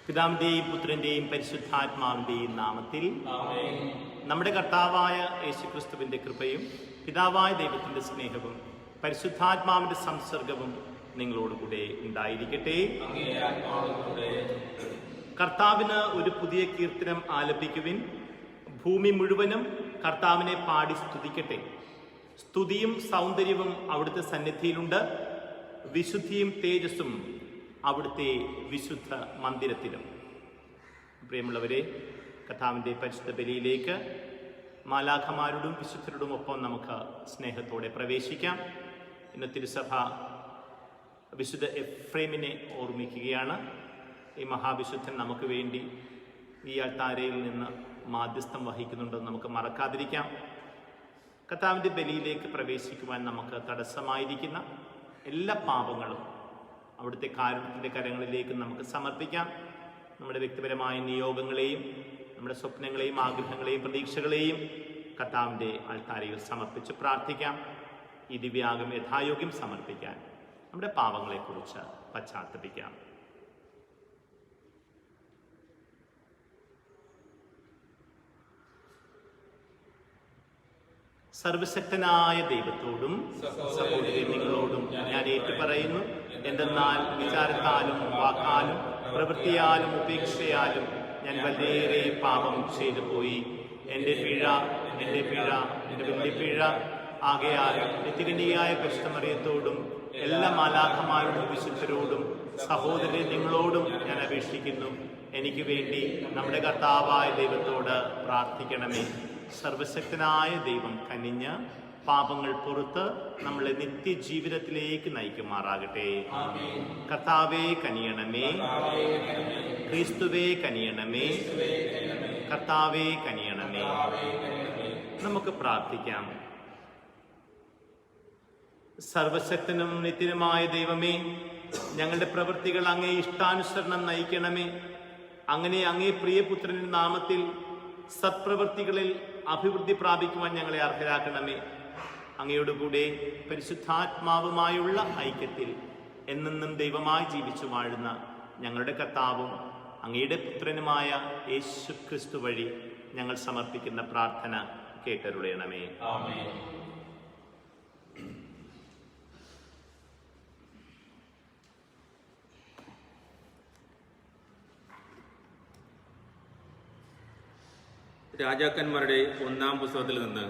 പിതാവിന്റെയും പുത്രന്റെയും പരിശുദ്ധാത്മാവിന്റെയും നാമത്തിൽ നമ്മുടെ കർത്താവായ യേശുക്രിസ്തുവിന്റെ കൃപയും പിതാവായ ദൈവത്തിന്റെ സ്നേഹവും പരിശുദ്ധാത്മാവിന്റെ സംസർഗവും നിങ്ങളോടുകൂടെ ഉണ്ടായിരിക്കട്ടെ. കർത്താവിന് ഒരു പുതിയ കീർത്തനം ആലപിക്കുവിൻ. ഭൂമി മുഴുവനും കർത്താവിനെ പാടി സ്തുതിക്കട്ടെ. സ്തുതിയും സൗന്ദര്യവും അവിടുത്തെ സന്നിധിയിലുണ്ട്. വിശുദ്ധിയും തേജസ്സും അവിടുത്തെ വിശുദ്ധ മന്ദിരത്തിലും. പ്രിയമുള്ളവരെ, കർത്താവിൻ്റെ പരിശുദ്ധ ബലിയിലേക്ക് മാലാഖമാരോടും വിശുദ്ധരോടും ഒപ്പം നമുക്ക് സ്നേഹത്തോടെ പ്രവേശിക്കാം. ഇന്ന് തിരുസഭ വിശുദ്ധ എഫ്രേമിനെ ഓർമ്മിക്കുകയാണ്. ഈ മഹാവിശുദ്ധൻ നമുക്ക് വേണ്ടി ഈ അൾത്താരയിൽ നിന്ന് മാധ്യസ്ഥം വഹിക്കുന്നുണ്ടെന്ന് നമുക്ക് മറക്കാതിരിക്കാം. കർത്താവിൻ്റെ ബലിയിലേക്ക് പ്രവേശിക്കുവാൻ നമുക്ക് തടസ്സമായിരിക്കുന്ന എല്ലാ പാപങ്ങളും അവിടുത്തെ കാരുണ്യത്തിൻ്റെ കരങ്ങളിലേക്ക് നമുക്ക് സമർപ്പിക്കാം. നമ്മുടെ വ്യക്തിപരമായ നിയോഗങ്ങളെയും നമ്മുടെ സ്വപ്നങ്ങളെയും ആഗ്രഹങ്ങളെയും പ്രതീക്ഷകളെയും കർത്താവിൻ്റെ അൾത്താരയിൽ സമർപ്പിച്ച് പ്രാർത്ഥിക്കാം. ഈ ദിവ്യാഗം യഥായോഗ്യം സമർപ്പിക്കാൻ നമ്മുടെ പാപങ്ങളെക്കുറിച്ച് പശ്ചാത്തപിക്കാം. സർവശക്തനായ ദൈവത്തോടും സഹോദരി നിങ്ങളോടും ഞാൻ ഏറ്റുപറയുന്നു. എന്തെന്നാൽ വിചാരത്താലും വാക്കാലും പ്രവൃത്തിയാലും ഉപേക്ഷയാലും ഞാൻ വളരെയേറെ പാപം ചെയ്തു പോയി. എൻ്റെ പിഴ എൻ്റെ വലിയ പിഴ. ആകയാൽ നിത്യകന്യകയായ പരിശുദ്ധ മറിയത്തോടും എല്ലാ മാലാഖമാരോടും വിശുദ്ധരോടും സഹോദരി നിങ്ങളോടും ഞാൻ അപേക്ഷിക്കുന്നു, എനിക്ക് വേണ്ടി നമ്മുടെ കർത്താവായ ദൈവത്തോട് പ്രാർത്ഥിക്കണമേ. സർവശക്തനായ ദൈവം കനിഞ്ഞ് പാപങ്ങൾ പുറത്ത് നമ്മളെ നിത്യജീവിതത്തിലേക്ക് നയിക്കുമാറാകട്ടെ. കർത്താവേ കനിയണമേ, ക്രിസ്തുവേ കനിയണമേ, കർത്താവേ കനിയണമേ. നമുക്ക് പ്രാർത്ഥിക്കാം. സർവശക്തനും നിത്യനുമായ ദൈവമേ, ഞങ്ങളുടെ പ്രവൃത്തികൾ അങ്ങേ ഇഷ്ടാനുസരണം നയിക്കണമേ. അങ്ങനെ അങ്ങേ പ്രിയപുത്രന്റെ നാമത്തിൽ സത്പ്രവൃത്തികളിൽ അഭിവൃദ്ധി പ്രാപിക്കുവാൻ ഞങ്ങളെ അർഹരാക്കണമേ. അങ്ങയോടുകൂടെ പരിശുദ്ധാത്മാവുമായുള്ള ഐക്യത്തിൽ എന്നെന്നും ദൈവമായി ജീവിച്ചു വാഴുന്ന ഞങ്ങളുടെ കർത്താവും അങ്ങയുടെ പുത്രനുമായ യേശു ക്രിസ്തു വഴി ഞങ്ങൾ സമർപ്പിക്കുന്ന പ്രാർത്ഥന കേട്ടരുളയണമേ. രാജാക്കന്മാരുടെ 1-ാം പുസ്തകത്തിൽ നിന്ന്.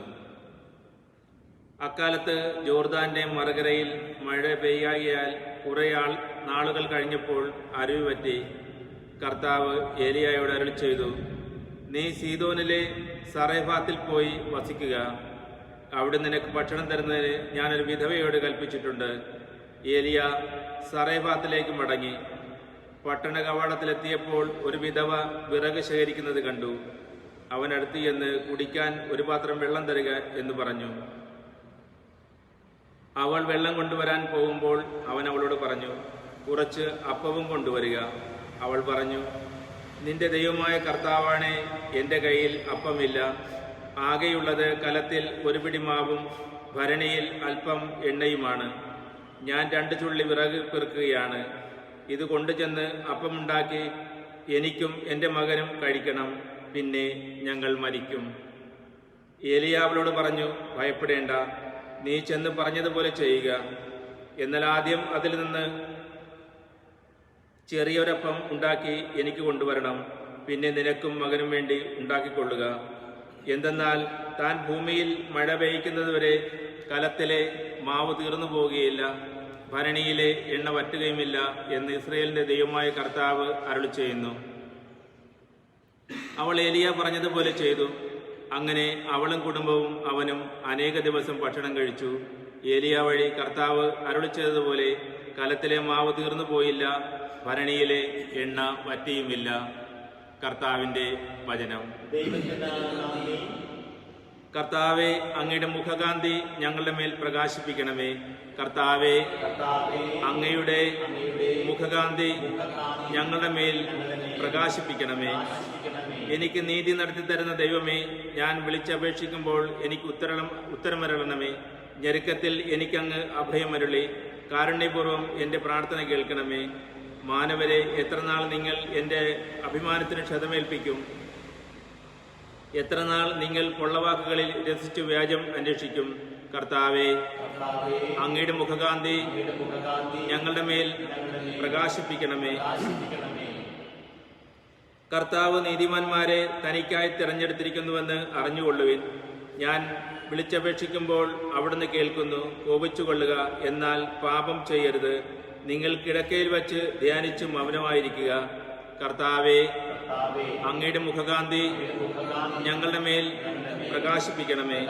അക്കാലത്ത് ജോർദാന്റെ മറുകരയിൽ മഴ പെയ്യാകിയാൽ കുറെ നാളുകൾ കഴിഞ്ഞപ്പോൾ അരുവി പറ്റി. കർത്താവ് ഏലിയായോട് അരുളി ചെയ്തു, നീ സീദോനിലെ സറേഫാത്തിൽ പോയി വസിക്കുക. അവിടെ നിനക്ക് ഭക്ഷണം തരുന്നതിന് ഞാനൊരു വിധവയോട് കൽപ്പിച്ചിട്ടുണ്ട്. ഏലിയ സറേഫാത്തിലേക്ക് മടങ്ങി. പട്ടണ കവാടത്തിലെത്തിയപ്പോൾ ഒരു വിധവ വിറക് ശേഖരിക്കുന്നത് കണ്ടു. അവനടുത്ത് ചെന്ന് കുടിക്കാൻ ഒരു പാത്രം വെള്ളം തരിക എന്ന് പറഞ്ഞു. അവൾ വെള്ളം കൊണ്ടുവരാൻ പോകുമ്പോൾ അവൻ അവളോട് പറഞ്ഞു, കുറച്ച് അപ്പവും കൊണ്ടുവരിക. അവൾ പറഞ്ഞു, നിന്റെ ദൈവമായ കർത്താവാണേ, എൻ്റെ കയ്യിൽ അപ്പമില്ല. ആകെയുള്ളത് കലത്തിൽ ഒരു പിടി മാവും ഭരണിയിൽ അല്പം എണ്ണയുമാണ്. ഞാൻ 2 ചുള്ളി വിറക് പെറുക്കുകയാണ്. ഇത് കൊണ്ടുചെന്ന് അപ്പമുണ്ടാക്കി എനിക്കും എൻ്റെ മകനും കഴിക്കണം, പിന്നെ ഞങ്ങൾ മരിക്കും. ഏലിയ അവളോട് പറഞ്ഞു, ഭയപ്പെടേണ്ട, നീ ചെന്ന് പറഞ്ഞതുപോലെ ചെയ്യുക. എന്നാൽ ആദ്യം അതിൽ നിന്ന് ചെറിയൊരപ്പം ഉണ്ടാക്കി എനിക്ക് കൊണ്ടുവരണം, പിന്നെ നിനക്കും മകനും വേണ്ടി ഉണ്ടാക്കിക്കൊള്ളുക. എന്തെന്നാൽ താൻ ഭൂമിയിൽ മഴ പെയ്യ്ക്കുന്നതുവരെ കലത്തിലെ മാവ് തീർന്നു പോവുകയില്ല, ഭരണിയിലെ എണ്ണ വറ്റുകയുമില്ല എന്ന് ഇസ്രായേലിന്റെ ദൈവമായ കർത്താവ് അരുളി ചെയ്യുന്നു. അവൾ ഏലിയ പറഞ്ഞതുപോലെ ചെയ്തു. അങ്ങനെ അവളും കുടുംബവും അവനും അനേക ദിവസം ഭക്ഷണം കഴിച്ചു. ഏലിയ വഴി കർത്താവ് അരുളി ചെയ്തതുപോലെ കലത്തിലെ മാവ് തീർന്നു പോയില്ല, ഭരണിയിലെ എണ്ണ വറ്റിയുമില്ല. കർത്താവിന്റെ വചനം. കർത്താവെ, അങ്ങയുടെ മുഖകാന്തി ഞങ്ങളുടെ മേൽ പ്രകാശിപ്പിക്കണമേ. കർത്താവെ, അങ്ങയുടെ മുഖകാന്തി ഞങ്ങളുടെ മേൽ പ്രകാശിപ്പിക്കണമേ. എനിക്ക് നീതി നടത്തി തരുന്ന ദൈവമേ, ഞാൻ വിളിച്ചപേക്ഷിക്കുമ്പോൾ എനിക്ക് ഉത്തരമരുളണമേ. ഞെരുക്കത്തിൽ എനിക്കങ്ങ് അഭയമരുളി. കാരുണ്യപൂർവ്വം എൻ്റെ പ്രാർത്ഥന കേൾക്കണമേ. മാനവരെ, എത്ര നാൾ നിങ്ങൾ എൻ്റെ അഭിമാനത്തിന് ക്ഷതമേൽപ്പിക്കും? എത്ര നാൾ നിങ്ങൾ പൊള്ളവാക്കുകളിൽ രസിച്ചു വ്യാജം അന്വേഷിക്കും? കർത്താവേ, അങ്ങയുടെ മുഖകാന്തി ഞങ്ങളുടെ മേൽ പ്രകാശിപ്പിക്കണമേ. കർത്താവ് നീതിമാന്മാരെ തനിക്കായി തിരഞ്ഞെടുത്തിരിക്കുന്നുവെന്ന് അറിഞ്ഞുകൊള്ളുവിൻ. ഞാൻ വിളിച്ചപേക്ഷിക്കുമ്പോൾ അവിടുന്ന് കേൾക്കുന്നു. കോപിച്ചുകൊള്ളുക, എന്നാൽ പാപം ചെയ്യരുത്. നിങ്ങൾ കിടക്കയിൽ വച്ച് ധ്യാനിച്ചു മൗനമായിരിക്കുക. കർത്താവേ, അങ്ങയുടെ മുഖകാന്തി ഞങ്ങളുടെ മേൽ പ്രകാശിപ്പിക്കണമേ.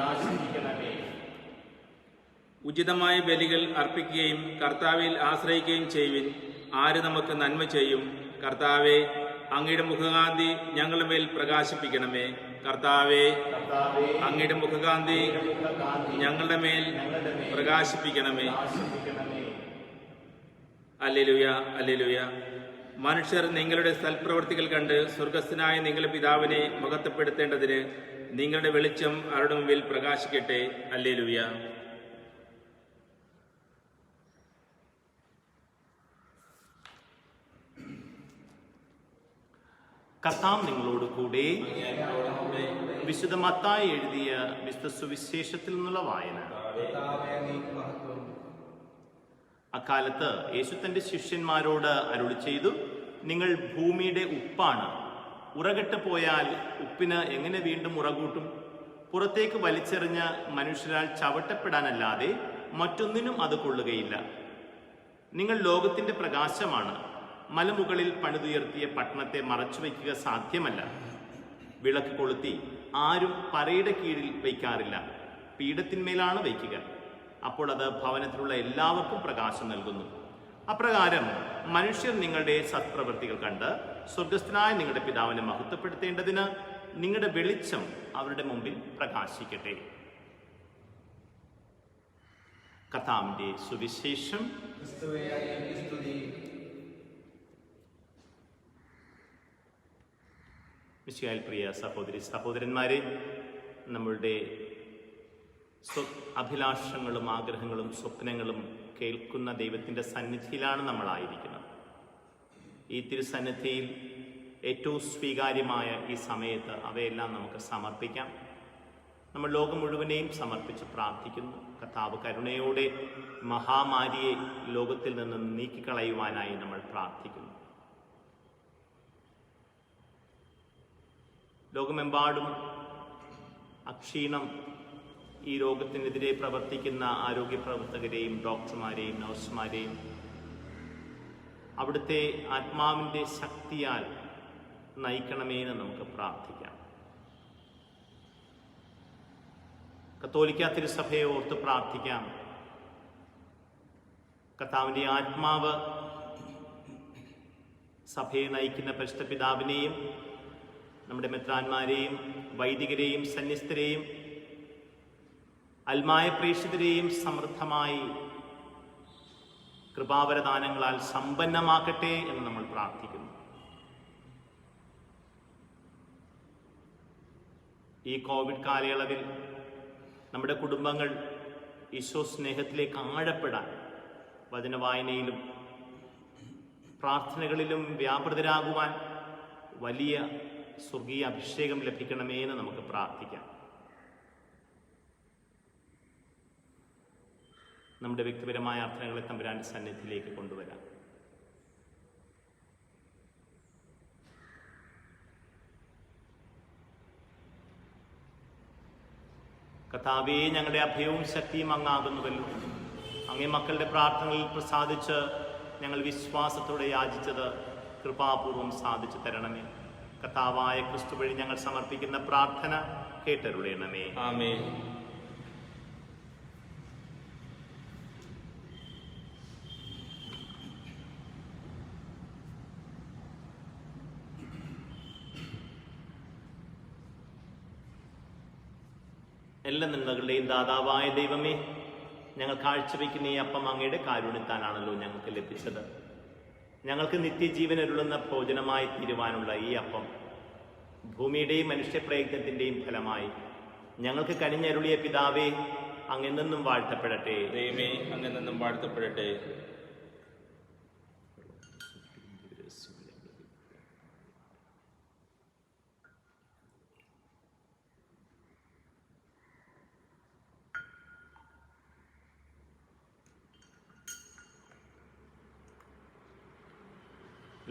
ഉചിതമായ ബലികൾ അർപ്പിക്കുകയും കർത്താവിൽ ആശ്രയിക്കുകയും ചെയ്യുവിൻ. ആര് നമുക്ക് നന്മ ചെയ്യും? കർത്താവേ, അങ്ങയുടെ മുഖകാന്തി ഞങ്ങളുടെ മേൽ പ്രകാശിപ്പിക്കണമേ. കർത്താവേ, അങ്ങയുടെ മുഖകാന്തി ഞങ്ങളുടെ മേൽ പ്രകാശിപ്പിക്കണമേ. Hallelujah, hallelujah. മനുഷ്യർ നിങ്ങളുടെ സൽപ്രവൃത്തികൾ കണ്ട് സ്വർഗസ്ഥനായ നിങ്ങളുടെ പിതാവിനെ മഹത്വപ്പെടുത്തേണ്ടതിന് നിങ്ങളുടെ വെളിച്ചം അവരുടെ മുമ്പിൽ പ്രകാശിക്കട്ടെ. ഹല്ലേലൂയ. കർത്താവ് നിങ്ങളോട് കൂടെ. വിശുദ്ധ മത്തായി എഴുതിയ വിശുദ്ധ സുവിശേഷത്തിൽ നിന്നുള്ള വായന. അക്കാലത്ത് യേശു തന്റെ ശിഷ്യന്മാരോട് അരുളി ചെയ്തു, നിങ്ങൾ ഭൂമിയുടെ ഉപ്പാണ്. ഉറകെട്ട് പോയാൽ ഉപ്പിന് എങ്ങനെ വീണ്ടും ഉറകൂട്ടും? പുറത്തേക്ക് വലിച്ചെറിഞ്ഞ് മനുഷ്യരാൽ ചവിട്ടപ്പെടാനല്ലാതെ മറ്റൊന്നിനും അത് കൊള്ളുകയില്ല. നിങ്ങൾ ലോകത്തിന്റെ പ്രകാശമാണ്. മലമുകളിൽ പണിതുയർത്തിയ പട്ടണത്തെ മറച്ചുവെക്കുക സാധ്യമല്ല. വിളക്ക് കൊളുത്തി ആരും പറയുടെ കീഴിൽ വയ്ക്കാറില്ല, പീഠത്തിന്മേലാണ് വയ്ക്കുക. അപ്പോൾ അത് ഭവനത്തിലുള്ള എല്ലാവർക്കും പ്രകാശം നൽകുന്നു. അപ്രകാരം മനുഷ്യർ നിങ്ങളുടെ സത്പ്രവൃത്തികൾ കണ്ട് സ്വർഗസ്ഥനായ നിങ്ങളുടെ പിതാവിനെ മഹത്വപ്പെടുത്തേണ്ടതിന് നിങ്ങളുടെ വെളിച്ചം അവരുടെ മുമ്പിൽ പ്രകാശിക്കട്ടെ. കർത്താവിന്റെ സുവിശേഷം. മിശിഹായിൽ പ്രിയ സഹോദരി സഹോദരന്മാരെ, നമ്മളുടെ അഭിലാഷങ്ങളും ആഗ്രഹങ്ങളും സ്വപ്നങ്ങളും കേൾക്കുന്ന ദൈവത്തിൻ്റെ സന്നിധിയിലാണ് നമ്മളായിരിക്കുന്നത്. ഈ തിരുസന്നിധിയിൽ ഏറ്റവും സ്വീകാര്യമായ ഈ സമയത്ത് അവയെല്ലാം നമുക്ക് സമർപ്പിക്കാം. നമ്മൾ ലോകം മുഴുവനെയും സമർപ്പിച്ച് പ്രാർത്ഥിക്കുന്നു. കർത്താവ് കരുണയോടെ മഹാമാരിയെ ലോകത്തിൽ നിന്ന് നീക്കിക്കളയുവാനായി നമ്മൾ പ്രാർത്ഥിക്കുന്നു. ലോകമെമ്പാടും അക്ഷീണം ഈ രോഗത്തിനെതിരെ പ്രവർത്തിക്കുന്ന ആരോഗ്യ പ്രവർത്തകരെയും ഡോക്ടർമാരെയും നഴ്സുമാരെയും അവിടുത്തെ ആത്മാവിൻ്റെ ശക്തിയാൽ നയിക്കണമേ എന്ന് നമുക്ക് പ്രാർത്ഥിക്കാം. കത്തോലിക്ക തിരുസഭയെ ഓർത്ത് പ്രാർത്ഥിക്കാം. കർത്താവിൻ്റെ ആത്മാവ് സഭയെ നയിക്കുന്ന പരിശുദ്ധ പിതാവിനെയും നമ്മുടെ മെത്രാന്മാരെയും വൈദികരെയും സന്യസ്തരെയും അൽമായ പ്രേക്ഷിതരെയും സമൃദ്ധമായി കൃപാവരദാനങ്ങളാൽ സമ്പന്നമാക്കട്ടെ എന്ന് നമ്മൾ പ്രാർത്ഥിക്കുന്നു. ഈ കോവിഡ് കാലയളവിൽ നമ്മുടെ കുടുംബങ്ങൾ ഈശോ സ്നേഹത്തിലേക്ക് ആഴപ്പെടാൻ വചനവായനയിലും പ്രാർത്ഥനകളിലും വ്യാപൃതരാകുവാൻ വലിയ സ്വർഗീയ അഭിഷേകം ലഭിക്കണമേ എന്ന് നമുക്ക് പ്രാർത്ഥിക്കാം. നമ്മുടെ വ്യക്തിപരമായ അർത്ഥങ്ങളെ തമ്പുരാന്റെ സന്നിധിയിലേക്ക് കൊണ്ടുവരാം. കർത്താവേ, ഞങ്ങളുടെ അഭയവും ശക്തിയും അങ്ങാകുന്നുവല്ലോ. അങ്ങേ മക്കളുടെ പ്രാർത്ഥനകളിൽ പ്രസാദിച്ച് ഞങ്ങൾ വിശ്വാസത്തോടെ യാചിച്ചത് കൃപാപൂർവം സാധിച്ചു തരണമേ. കർത്താവായ ക്രിസ്തു വഴി ഞങ്ങൾ സമർപ്പിക്കുന്ന പ്രാർത്ഥന കേട്ടരുളയണമേ. ആമേൻ. എല്ലാ നന്മകളുടെയും ദാതാവായ ദൈവമേ, ഞങ്ങൾ കാഴ്ചവെക്കുന്ന ഈ അപ്പം അങ്ങയുടെ കാരുണ്യത്താലാണല്ലോ ഞങ്ങൾക്ക് ലഭിച്ചത്. ഞങ്ങൾക്ക് നിത്യജീവൻ അരുളുന്ന ഭോജനമായി തീരുവാനുള്ള ഈ അപ്പം ഭൂമിയുടെയും മനുഷ്യപ്രയത്നത്തിൻ്റെയും ഫലമായി ഞങ്ങൾക്ക് കനിഞ്ഞരുളിയ പിതാവേ, അങ്ങെന്നും വാഴ്ത്തപ്പെടട്ടെ. ദൈവമേ, അങ്ങെന്നും വാഴ്ത്തപ്പെടട്ടെ.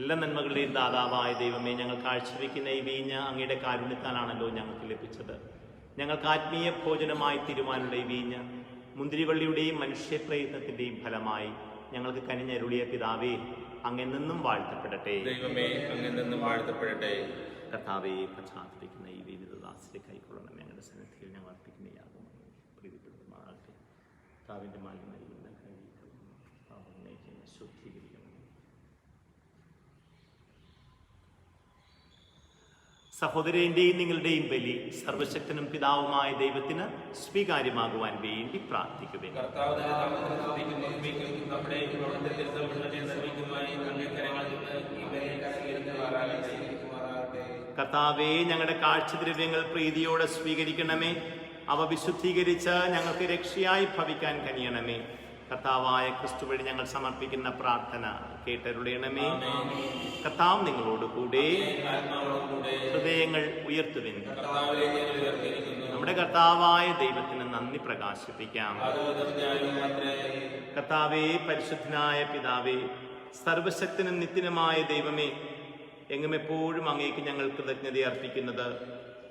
എല്ലാ നന്മകളുടെയും ദാതാവായ ദൈവമേ, ഞങ്ങൾ കാഴ്ചവെക്കുന്ന ഈ വീഞ്ഞ് അങ്ങയുടെ കാരുണ്യത്താലാണല്ലോ ഞങ്ങൾക്ക് ലഭിച്ചത്. ഞങ്ങൾക്ക് ആത്മീയ ഭോജനമായി തീരുമാനമുള്ള ഈ വീഞ്ഞ് മുന്തിരിവള്ളിയുടെയും മനുഷ്യപ്രയത്നത്തിൻ്റെയും ഫലമായി ഞങ്ങൾക്ക് കനിഞ്ഞരുളിയ പിതാവേ, അങ്ങ് നിന്നും വാഴ്ത്തപ്പെടട്ടെ. ദൈവമേ, അങ്ങ് നിന്നും വാഴ്ത്തപ്പെടട്ടെ. കർത്താവെ, പശ്ചാത്തപിക്കുന്ന ഈ വിവിധദാസിലെ കൈക്കൊള്ളണം. ഞങ്ങളുടെ സന്നിധിയിൽ ഞങ്ങൾ അർപ്പിക്കുന്ന യാഗം പ്രീതിപ്പെടുത്തുമാറാകട്ടെ. കർത്താവിൻ്റെ മാലിന്യം ശുദ്ധീകരിക്കണം. സഹോദരന്റെയും നിങ്ങളുടെയും ബലി സർവശക്തനും പിതാവുമായ ദൈവത്തിന് സ്വീകാര്യമാകുവാൻ വേണ്ടി പ്രാർത്ഥിക്കുകയും കർത്താവേ, ഞങ്ങളുടെ കാഴ്ചദ്രവ്യങ്ങൾ പ്രീതിയോടെ സ്വീകരിക്കണമേ. അവ വിശുദ്ധീകരിച്ച് ഞങ്ങൾക്ക് രക്ഷയായി ഭവിക്കാൻ കഴിയണമേ. കർത്താവായ ക്രിസ്തു വഴി ഞങ്ങൾ സമർപ്പിക്കുന്ന പ്രാർത്ഥന കേട്ടരുളയണമേ. കർത്താവ് നിങ്ങളോട് കൂടെ. ഹൃദയങ്ങൾ ഉയർത്തുവിൻ. നമ്മുടെ കർത്താവായ ദൈവത്തിന് നന്ദി പ്രകാശിപ്പിക്കാം. കർത്താവേ, പരിശുദ്ധനായ പിതാവേ, സർവശക്തനും നിത്യനുമായ ദൈവമേ, എങ്ങും എപ്പോഴും അങ്ങേക്ക് ഞങ്ങൾ കൃതജ്ഞത അർപ്പിക്കുന്നത്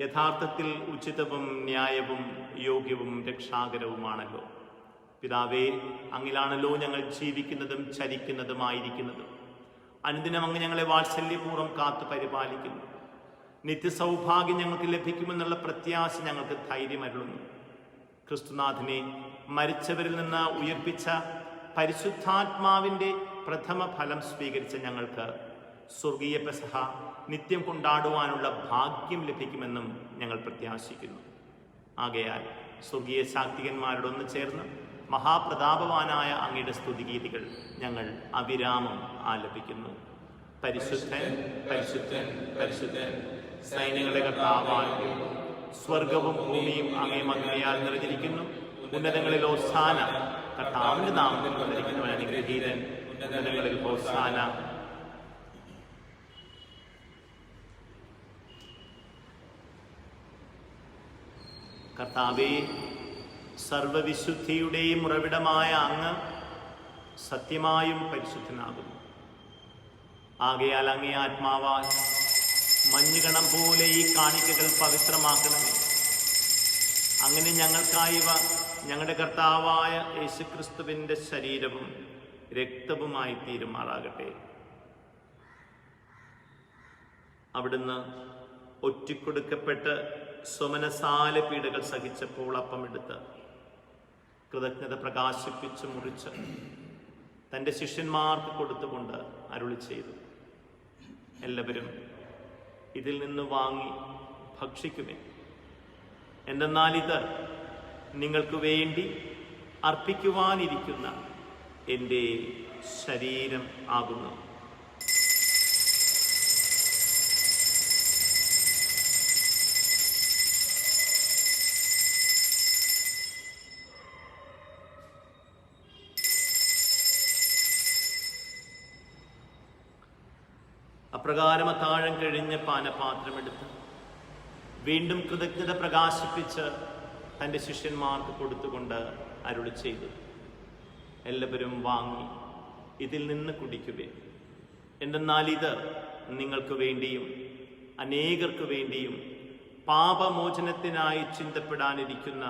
യഥാർത്ഥത്തിൽ ഉചിതവും ന്യായവും യോഗ്യവും രക്ഷാകരവുമാണല്ലോ. പിതാവേ, അങ്ങിലാണല്ലോ ഞങ്ങൾ ജീവിക്കുന്നതും ചരിക്കുന്നതുമായിരിക്കുന്നതും. അനുദിനം അങ്ങ് ഞങ്ങളെ വാത്സല്യപൂർവ്വം കാത്തു പരിപാലിക്കുന്നു. നിത്യസൗഭാഗ്യം ഞങ്ങൾക്ക് ലഭിക്കുമെന്നുള്ള പ്രത്യാശ ഞങ്ങൾക്ക് ധൈര്യമരുളുന്നു. ക്രിസ്തുനാഥനെ മരിച്ചവരിൽ നിന്ന് ഉയർപ്പിച്ച പരിശുദ്ധാത്മാവിൻ്റെ പ്രഥമ ഫലം സ്വീകരിച്ച ഞങ്ങൾക്ക് സ്വർഗീയ പെസഹ നിത്യം കൊണ്ടാടുവാനുള്ള ഭാഗ്യം ലഭിക്കുമെന്നും ഞങ്ങൾ പ്രത്യാശിക്കുന്നു. ആകയാൽ സ്വർഗീയ ശാക്തികന്മാരോടൊന്ന് ചേർന്ന് മഹാപ്രതാപവാനായ അങ്ങയുടെ സ്തുതിഗീതികൾ ഞങ്ങൾ അവിരാമം ആലപിക്കുന്നു. പരിശുദ്ധൻ, പരിശുദ്ധൻ, പരിശുദ്ധൻ, സൈന്യങ്ങളുടെ കർത്താവായ ദൈവം, സ്വർഗവും ഭൂമിയും അങ്ങേ മഹിമയാൽ നിറഞ്ഞിരിക്കുന്നു. ഉന്നതങ്ങളിൽ ഹോസാന. കർത്താവിന്റെ നാമത്തിൽ വന്നിരിക്കുന്നവൻ അനുഗ്രഹീതൻ. ഉന്നതങ്ങളിൽ ഹോസാന. കർത്താവേ, സർവവിശുദ്ധിയുടെയും ഉറവിടമായ അങ്ങ് സത്യമായും പരിശുദ്ധനാകുന്നു. ആകയാൽ അങ്ങേ ആത്മാവാൽ മഞ്ഞുകണം പോലെ ഈ കാണിക്കകൾ പവിത്രമാക്കണമേ. അങ്ങനെ ഞങ്ങൾക്കായവ ഞങ്ങളുടെ കർത്താവായ യേശുക്രിസ്തുവിൻ്റെ ശരീരവും രക്തവുമായി തീരുമാറാകട്ടെ. അവിടുന്ന് ഒറ്റിക്കൊടുക്കപ്പെട്ട് സ്വമനസാല പീഡകൾ സഹിച്ചപ്പോൾ അപ്പമെടുത്ത് കൃതജ്ഞത പ്രകാശിപ്പിച്ച് മുറിച്ച് തൻ്റെ ശിഷ്യന്മാർക്ക് കൊടുത്തുകൊണ്ട് അരുളി ചെയ്തു, എല്ലാവരും ഇതിൽ നിന്ന് വാങ്ങി ഭക്ഷിക്കുമേ. എന്തെന്നാൽ ഇത് നിങ്ങൾക്ക് വേണ്ടി അർപ്പിക്കുവാനിരിക്കുന്ന എൻ്റെ ശരീരം ആകുന്നു. അപ്രകാരം അത്താഴം കഴിഞ്ഞ് പാനപാത്രമെടുത്ത് വീണ്ടും കൃതജ്ഞത പ്രകാശിപ്പിച്ച് തൻ്റെ ശിഷ്യന്മാർക്ക് കൊടുത്തുകൊണ്ട് അരുളി ചെയ്തു, എല്ലാവരും വാങ്ങി ഇതിൽ നിന്ന് കുടിക്കുവേ. എന്തെന്നാൽ ഇത് നിങ്ങൾക്ക് വേണ്ടിയും അനേകർക്ക് വേണ്ടിയും പാപമോചനത്തിനായി ചിന്തപ്പെടാനിരിക്കുന്ന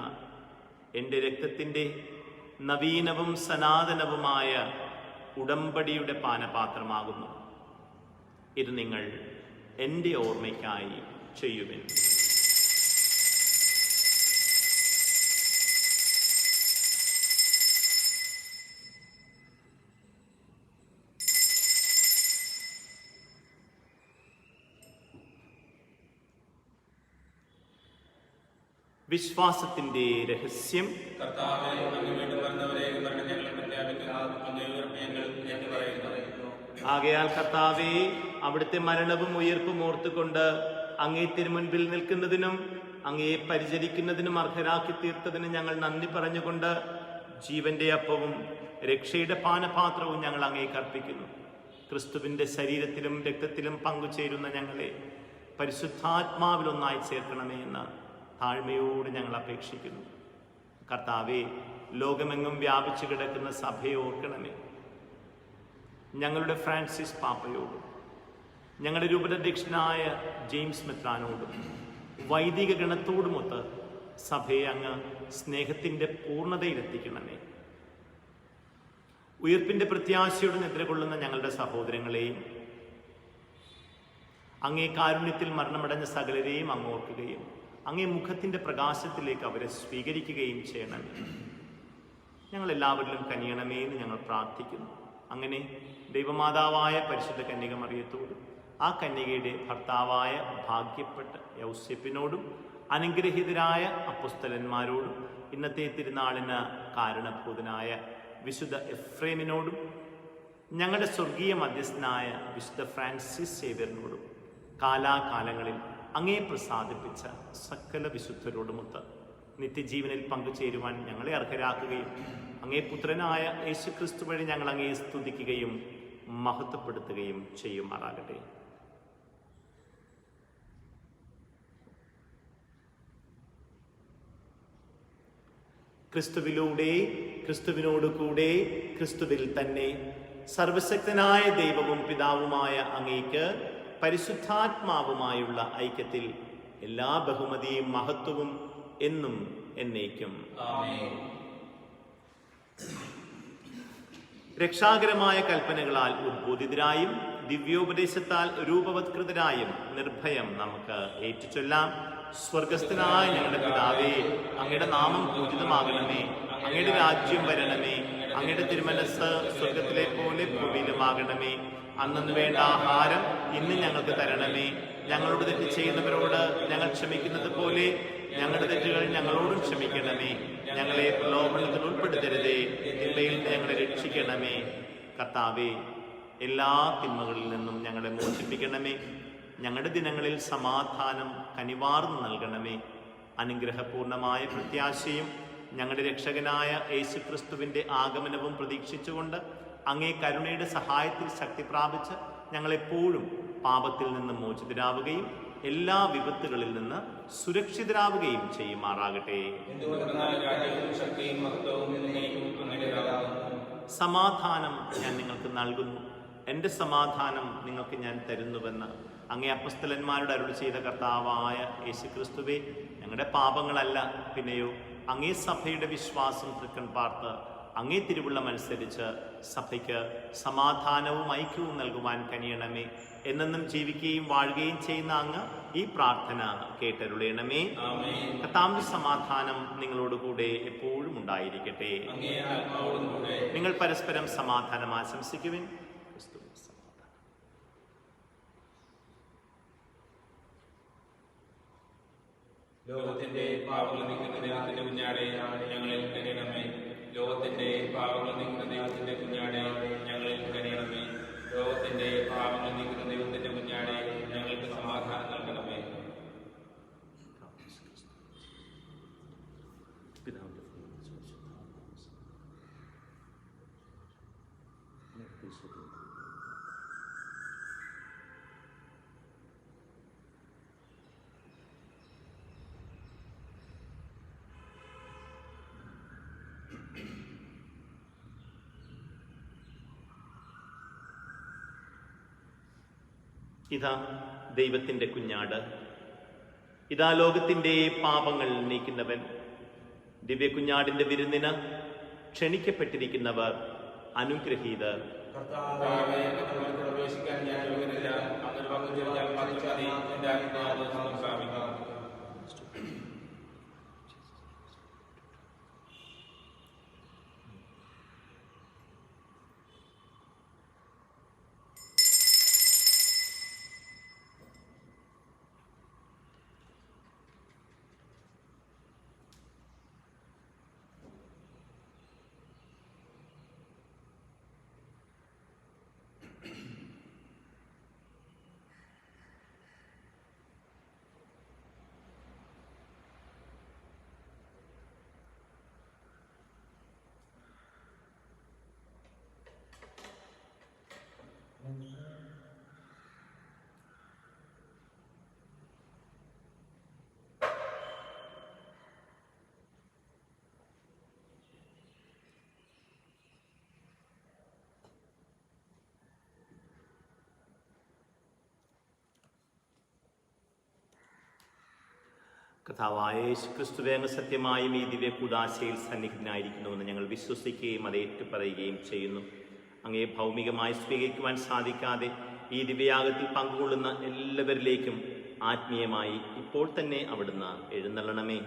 എൻ്റെ രക്തത്തിൻ്റെ നവീനവും സനാതനവുമായ ഉടമ്പടിയുടെ പാനപാത്രമാകുന്നു. ഇത് നിങ്ങൾ എൻ്റെ ഓർമ്മയ്ക്കായി ചെയ്യുവിൻ. വിശ്വാസത്തിന്റെ രഹസ്യം. ആകയാൽ കർത്താവേ, അവിടുത്തെ മരണവും ഉയർപ്പും ഓർത്തുകൊണ്ട് അങ്ങേ തിരുമുൻപിൽ നിൽക്കുന്നതിനും അങ്ങയെ പരിചരിക്കുന്നതിനും അർഹരാക്കി തീർത്തതിന് ഞങ്ങൾ നന്ദി പറഞ്ഞുകൊണ്ട് ജീവന്റെ അപ്പവും രക്ഷയുടെ പാനപാത്രവും ഞങ്ങൾ അങ്ങേക്ക് അർപ്പിക്കുന്നു. ക്രിസ്തുവിന്റെ ശരീരത്തിലും രക്തത്തിലും പങ്കുചേരുന്ന ഞങ്ങളെ പരിശുദ്ധാത്മാവിലൊന്നായി ചേർക്കണമേ എന്ന് താഴ്മയോട് ഞങ്ങൾ അപേക്ഷിക്കുന്നു. കർത്താവേ, ലോകമെങ്ങും വ്യാപിച്ചു കിടക്കുന്ന സഭയെ ഓർക്കണമേ. ഞങ്ങളുടെ ഫ്രാൻസിസ് പാപ്പയോടും ഞങ്ങളുടെ രൂപതാധ്യക്ഷനായ ജെയിംസ് മെത്രാനോടും വൈദിക ഗണത്തോടുമൊത്ത് സഭയെ അങ്ങ് സ്നേഹത്തിൻ്റെ പൂർണ്ണതയിലെത്തിക്കണമേ. ഉയർപ്പിൻ്റെ പ്രത്യാശയോട് നിദ്രകൊള്ളുന്ന ഞങ്ങളുടെ സഹോദരങ്ങളെയും അങ്ങേ കാരുണ്യത്തിൽ മരണമടഞ്ഞ സകലരെയും അങ്ങ് ഓർക്കുകയും അങ്ങേ മുഖത്തിൻ്റെ പ്രകാശത്തിലേക്ക് അവരെ സ്വീകരിക്കുകയും ചെയ്യണമേ. ഞങ്ങളെല്ലാവരിലും കനിയണമേ എന്ന് ഞങ്ങൾ പ്രാർത്ഥിക്കുന്നു. അങ്ങനെ ദൈവമാതാവായ പരിശുദ്ധ കന്യക മറിയത്തോടും ആ കന്യകയുടെ ഭർത്താവായ ഭാഗ്യപ്പെട്ട യൗസേപ്പിനോടും അനുഗ്രഹീതരായ അപ്പൊസ്തലന്മാരോടും ഇന്നത്തെ തിരുനാളിന് കാരണഭൂതനായ വിശുദ്ധ എഫ്രേമിനോടും ഞങ്ങളുടെ സ്വർഗീയ മധ്യസ്ഥനായ വിശുദ്ധ ഫ്രാൻസിസ് സേവ്യറിനോടും കാലാകാലങ്ങളിൽ അങ്ങേ പ്രസാദിപ്പിച്ച സകല വിശുദ്ധരോടുമൊത്ത് നിത്യജീവനിൽ പങ്കുചേരുവാൻ ഞങ്ങളെ അർഹരാക്കുകയും അങ്ങേ പുത്രനായ യേശുക്രിസ്തു വഴി ഞങ്ങൾ അങ്ങേ സ്തുതിക്കുകയും മഹത്വപ്പെടുത്തുകയും ചെയ്യുമാറാകട്ടെ. ക്രിസ്തുവിലൂടെ, ക്രിസ്തുവിനോട് കൂടെ, ക്രിസ്തുവിൽ തന്നെ സർവശക്തനായ ദൈവവും പിതാവുമായ അങ്ങേക്ക് പരിശുദ്ധാത്മാവുമായുള്ള ഐക്യത്തിൽ എല്ലാ ബഹുമതിയും മഹത്വവും എന്നും എന്നേക്കും. രക്ഷാകരമായ കൽപ്പനകളാൽ ഉദ്ബോധിതരായും ദിവ്യോപദേശത്താൽ രൂപവത്കൃതരായും നിർഭയം നമുക്ക് ഏറ്റുചൊല്ലാം. സ്വർഗസ്ഥനായ ഞങ്ങളുടെ പിതാവേ, അങ്ങയുടെ നാമം പൂജിതമാകണമേ, അങ്ങയുടെ രാജ്യം വരണമേ, അങ്ങയുടെ തിരുമനസ് സ്വർഗത്തിലെ പോലെ ഭൂമിയിലുമാകണമേ. അന്നു വേണ്ട ആഹാരം ഇന്ന് ഞങ്ങൾക്ക് തരണമേ. ഞങ്ങളോട് തെറ്റ് ചെയ്യുന്നവരോട് ഞങ്ങൾ ക്ഷമിക്കുന്നത് പോലെ ഞങ്ങളുടെ തെറ്റുകൾ ഞങ്ങളോടും ക്ഷമിക്കണമേ. ഞങ്ങളെ പ്രലോഭനത്തിൽ ഉൾപ്പെടുത്തരുതേ, തിന്മയിൽ ഞങ്ങളെ രക്ഷിക്കണമേ. കർത്താവേ, എല്ലാ തിന്മകളിൽ നിന്നും ഞങ്ങളെ മോചിപ്പിക്കണമേ. ഞങ്ങളുടെ ദിനങ്ങളിൽ സമാധാനം കനിവാർന്നു നൽകണമേ. അനുഗ്രഹപൂർണമായ പ്രത്യാശയും ഞങ്ങളുടെ രക്ഷകനായ യേശുക്രിസ്തുവിൻ്റെ ആഗമനവും പ്രതീക്ഷിച്ചുകൊണ്ട് അങ്ങേ കരുണയുടെ സഹായത്തിൽ ശക്തി പ്രാപിച്ച് ഞങ്ങളെപ്പോഴും പാപത്തിൽ നിന്ന് മോചിതരാവുകയും എല്ലാ വിപത്തുകളിൽ നിന്ന് സുരക്ഷിതരാവുകയും ചെയ്യുമാറാകട്ടെ. സമാധാനം ഞാൻ നിങ്ങൾക്ക് നൽകുന്നു, എൻ്റെ സമാധാനം നിങ്ങൾക്ക് ഞാൻ തരുന്നുവെന്ന് അങ്ങേ അപ്പസ്തലന്മാരുടെ അരുളി ചെയ്ത കർത്താവായ യേശുക്രിസ്തുവേ, ഞങ്ങളുടെ പാപങ്ങളല്ല പിന്നെയോ അങ്ങേ സഭയുടെ വിശ്വാസം തൃക്കൺ പാർത്ത് അങ്ങേ തിരുവുള്ളമനുസരിച്ച് സഭയ്ക്ക് സമാധാനവും ഐക്യവും നൽകുവാൻ കനിയണമേ. എന്നെന്നും ജീവിക്കുകയും വാഴുകയും ചെയ്യുന്ന അങ്ങ് ഈ പ്രാർത്ഥന കേട്ടരുളയണമേ. കർത്താവിന്റെ സമാധാനം നിങ്ങളോടുകൂടെ എപ്പോഴും ഉണ്ടായിരിക്കട്ടെ. നിങ്ങൾ പരസ്പരം സമാധാനം ആശംസിക്കുവിൻ. ലോകത്തിന്റെ പാപങ്ങൾ നീക്കുന്ന ദൈവത്തിന്റെ കുഞ്ഞാടെ ഞങ്ങളിൽ കനിയണമേ. ലോകത്തിന്റെ പാപങ്ങൾ നീക്കുന്ന ദൈവത്തിന്റെ കുഞ്ഞാടെ ഞങ്ങളിൽ കനിയണമേ. ലോകത്തിന്റെ പാപങ്ങൾ നീക്കുന്ന ദൈവത്തിന്റെ കുഞ്ഞാടെ ഞങ്ങൾക്ക് സമാധാനം നൽകണമേ. ഇതാ ദൈവത്തിൻ്റെ കുഞ്ഞാട്, ഇതാ ലോകത്തിൻ്റെ പാപങ്ങൾ നീക്കുന്നവൻ. ദിവ്യ കുഞ്ഞാടിന്റെ വിരുന്നിന് ക്ഷണിക്കപ്പെട്ടിരിക്കുന്നവർ അനുഗ്രഹീതർ. പ്രവേശിക്കാൻ ഞാൻ യോഗ്യനല്ല. അങ്ങ് പങ്കുചേർത്താൽ മാത്രം മതി എന്റെ ആത്മാവ് സംസാരിക്കാം. കർത്താവായ യേശുക്രിസ്തുവേ, അങ്ങ് സത്യമായും ഈ ദിവ്യ കൂദാശയിൽ സന്നിഹിതനായിരിക്കുന്നുവെന്ന് ഞങ്ങൾ വിശ്വസിക്കുകയും അത് ഏറ്റുപറയുകയും ചെയ്യുന്നു. അങ്ങയെ ഭൗമികമായി സ്വീകരിക്കുവാൻ സാധിക്കാതെ ഈ ദിവ്യയാഗത്തിൽ പങ്കുകൊള്ളുന്ന എല്ലാവരിലേക്കും ആത്മീയമായി ഇപ്പോൾ തന്നെ അവിടുന്ന് എഴുന്നള്ളണമേ.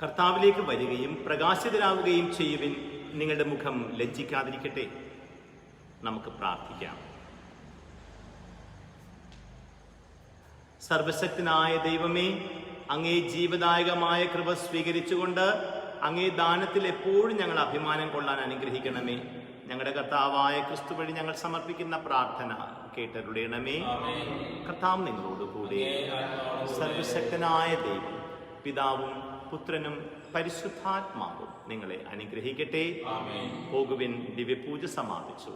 കർത്താവിലേക്ക് വരികയും പ്രകാശിതരാവുകയും ചെയ്യുവിൻ. നിങ്ങളുടെ മുഖം ലജ്ജിക്കാതിരിക്കട്ടെ. നമുക്ക് പ്രാർത്ഥിക്കാം. സർവശക്തനായ ദൈവമേ, അങ്ങേ ജീവദായകമായ കൃപ സ്വീകരിച്ചുകൊണ്ട് അങ്ങേ ദാനത്തിൽ എപ്പോഴും ഞങ്ങൾ അഭിമാനം കൊള്ളാൻ അനുഗ്രഹിക്കണമേ. ഞങ്ങളുടെ കർത്താവായ ക്രിസ്തു വഴി ഞങ്ങൾ സമർപ്പിക്കുന്ന പ്രാർത്ഥന കേട്ടരുളയണമേ. കർത്താവ് നിങ്ങളോടുകൂടെ. സർവശക്തനായ ദൈവം പിതാവും പുത്രനും പരിശുദ്ധാത്മാവും നിങ്ങളെ അനുഗ്രഹിക്കട്ടെ. പോകുവിൻ. ദിവ്യപൂജ സമാപിച്ചു.